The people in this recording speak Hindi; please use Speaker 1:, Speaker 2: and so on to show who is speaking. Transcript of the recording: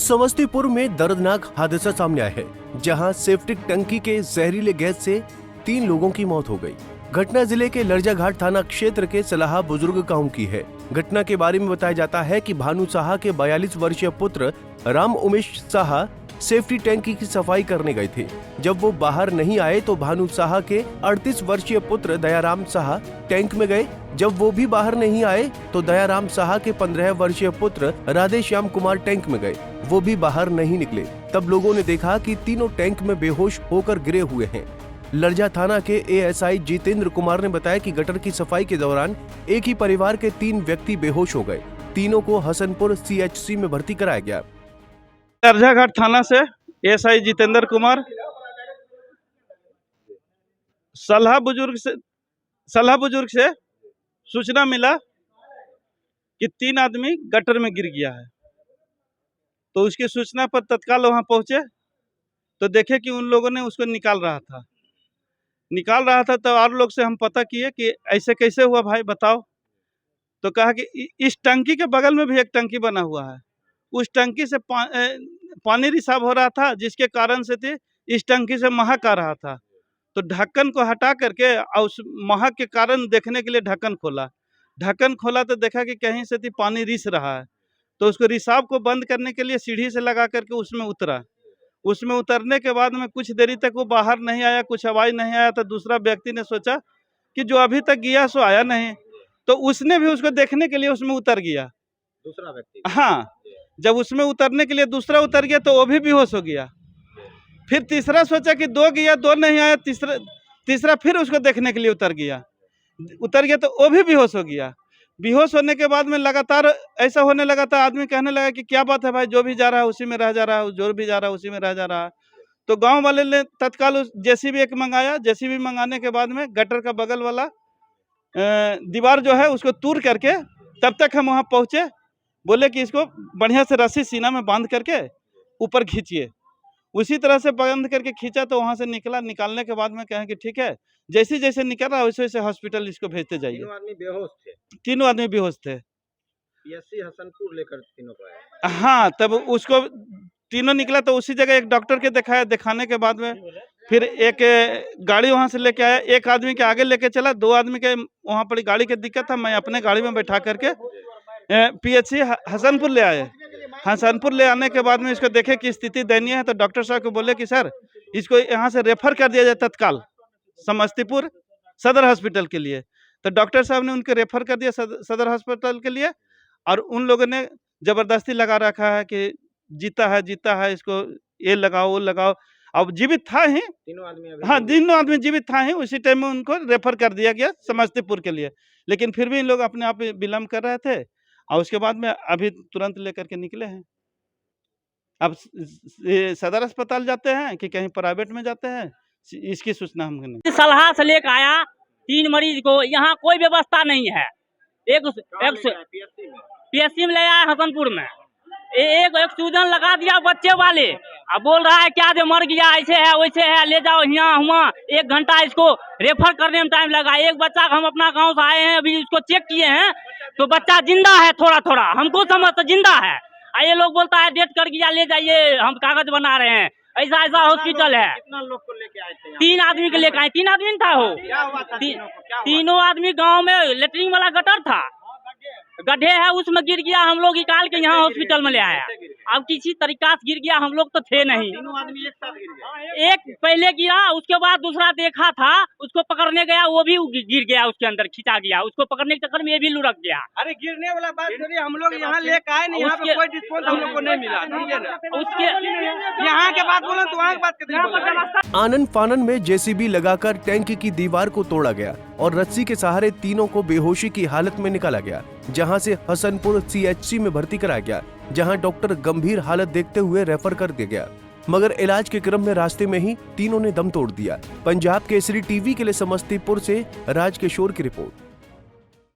Speaker 1: समस्तीपुर में दर्दनाक हादसा सामने आया है, जहां सेप्टिक टंकी के जहरीले गैस से 3 लोगों की मौत हो गई। घटना जिले के लरजाघाट थाना क्षेत्र के सलाहा बुजुर्ग गांव की है। घटना के बारे में बताया जाता है कि भानु साहा के 42 वर्षीय पुत्र राम उमेश साहा सेफ्टी टैंकी की सफाई करने गए थे। जब वो बाहर नहीं आए तो भानु साहा के 38 वर्षीय पुत्र दयाराम साहा टैंक में गए। जब वो भी बाहर नहीं आए तो दयाराम साहा के 15 वर्षीय पुत्र राधेश्याम कुमार टैंक में गए। वो भी बाहर नहीं निकले। तब लोगों ने देखा कि तीनों टैंक में बेहोश होकर गिरे हुए हैं। लरजा थाना के एएसआई जितेंद्र कुमार ने बताया कि गटर की सफाई के दौरान एक ही परिवार के 3 व्यक्ति बेहोश हो गए। तीनों को हसनपुर सीएचसी में भर्ती कराया गया।
Speaker 2: लरजाघाट थाना से एएसआई जितेंद्र कुमार, सलाहा बुजुर्ग से सूचना मिला कि 3 आदमी गटर में गिर गया है। तो उसकी सूचना पर तत्काल वहां पहुंचे तो देखे कि उन लोगों ने उसको निकाल रहा था। तो और लोग से हम पता किए कि ऐसे कैसे हुआ भाई बताओ। तो कहा कि इस टंकी के बगल में भी एक टंकी बना हुआ है, उस टंकी से पानी रिसाव हो रहा था, जिसके कारण से इस टंकी से महक आ रहा था। तो ढक्कन को हटा करके और उस महक के कारण देखने के लिए ढक्कन खोला तो देखा कि कहीं से पानी रिस रहा है। तो उसको रिसाव को बंद करने के लिए सीढ़ी से लगा करके उसमें उतरा। उसमें उतरने के बाद में कुछ देरी तक वो बाहर नहीं आया, कुछ आवाज नहीं आया। तो दूसरा व्यक्ति ने सोचा कि जो अभी तक गया सो आया नहीं, तो उसने भी उसको देखने के लिए उसमें उतर गया।
Speaker 3: दूसरा व्यक्ति,
Speaker 2: हाँ, जब उसमें उतरने के लिए दूसरा उतर गया तो वो भी बेहोश हो गया। फिर तीसरा सोचा कि 2 गया, 2 नहीं आया, तीसरा फिर उसको देखने के लिए उतर गया तो वो भी बेहोश हो गया। बेहोश होने के बाद में लगातार ऐसा होने लगा था। आदमी कहने लगा कि क्या बात है भाई, जो भी जा रहा है उसी में रह जा रहा है, जो भी जा रहा है उसी में रह जा रहा है। तो गांव वाले ने तत्काल उस जेसीबी एक मंगाया। जेसीबी मंगाने के बाद में गटर का बगल वाला दीवार जो है उसको तोड़ करके, तब तक हम वहाँ पहुँचे। बोले कि इसको बढ़िया से रस्सी सीना में बांध करके ऊपर खींचिए। उसी तरह से बंद करके खींचा तो वहाँ से निकला। निकालने के बाद में कहें कि ठीक है, जैसे जैसे निकल रहा वैसे वैसे हॉस्पिटल इसको भेजते जाइए।
Speaker 3: तीनों आदमी बेहोश थे।
Speaker 2: तीनों आदमी बेहोश थे।
Speaker 3: पीएससी हसनपुर लेकर तीनों को आए।
Speaker 2: हाँ, तब उसको तीनों निकला तो उसी जगह एक डॉक्टर के दिखाया। दिखाने के बाद में फिर एक गाड़ी वहाँ से लेके आया। एक आदमी के आगे लेके चला, 2 आदमी के वहाँ पर गाड़ी की दिक्कत था। मैं अपने गाड़ी में बैठा करके पीएचसी हसनपुर ले आए। हसनपुर ले आने के बाद में इसको देखे कि स्थिति दयनीय है। तो डॉक्टर साहब को बोले कि सर इसको यहाँ से रेफर कर दिया जाए तत्काल समस्तीपुर सदर हॉस्पिटल के लिए। तो डॉक्टर साहब ने उनको रेफर कर दिया सदर हॉस्पिटल के लिए। और उन लोगों ने जबरदस्ती लगा रखा है कि जीता है, इसको ये लगाओ वो लगाओ। अब जीवित था ही
Speaker 3: तीनों आदमी,
Speaker 2: हाँ, तीनों आदमी जीवित था ही। उसी टाइम में उनको रेफर कर दिया गया समस्तीपुर के लिए। लेकिन फिर भी इन लोग अपने आप विलम्ब कर रहे थे और उसके बाद में अभी तुरंत लेकर के निकले हैं। अब सदर अस्पताल जाते हैं कि कहीं प्राइवेट में जाते हैं, इसकी सूचना हमको नहीं।
Speaker 4: सलाह से लेकर आया 3 मरीज को, यहाँ कोई व्यवस्था नहीं है। एक पीएससी में ले आया हसनपुर में, एक सूजन लगा दिया बच्चे वाले। अब बोल रहा है क्या जो मर गया, ऐसे है वैसे है, ले जाओ यहाँ हुआ। 1 घंटा इसको रेफर करने में टाइम लगा। एक बच्चा हम अपना गांव से आए हैं, अभी इसको चेक किए हैं तो बच्चा जिंदा है, थोड़ा हमको समझ तो जिंदा है। ये लोग बोलता है डेट कर गया, ले जाइए, हम कागज बना रहे हैं। ऐसा हॉस्पिटल है।
Speaker 3: कितना लोग को लेके आए थे?
Speaker 4: 3 आदमी को लेकर आए। 3 आदमी था हो।
Speaker 3: क्या हुआ था?
Speaker 4: तीनों आदमी गांव में लेटरिन वाला गटर था, गड्ढे है, उसमें गिर गया। हम लोग निकाल के यहाँ हॉस्पिटल में ले आया। अब किसी तरीका से गिर गया, हम लोग तो थे नहीं।
Speaker 3: तीनों आदमी एक साथ गिर गए।
Speaker 4: एक पहले गिरा, उसके बाद दूसरा देखा था, उसको पकड़ने गया, वो भी गिर गया, उसके अंदर खींचा गया। उसको पकड़ने के चक्कर में ये भी लुढ़क गया।
Speaker 3: अरे गिरने वाला बात छोड़िए, हम लोग यहाँ लेकर आए नहीं, यहाँ पे कोई डिस्पोज हम लोग को नहीं मिला।
Speaker 4: उसके
Speaker 3: यहाँ के बात बोलो तो वहाँ की बात करते।
Speaker 1: आनन फानन में जेसीबी लगाकर टैंक की दीवार को तोड़ा गया और रस्सी के सहारे तीनों को बेहोशी की हालत में निकाला गया, जहां से हसनपुर सीएचसी में भर्ती कराया गया, जहां डॉक्टर गंभीर हालत देखते हुए रेफर कर दिया गया। मगर इलाज के क्रम में रास्ते में ही तीनों ने दम तोड़ दिया। पंजाब केसरी टीवी के लिए समस्तीपुर से राज किशोर की रिपोर्ट।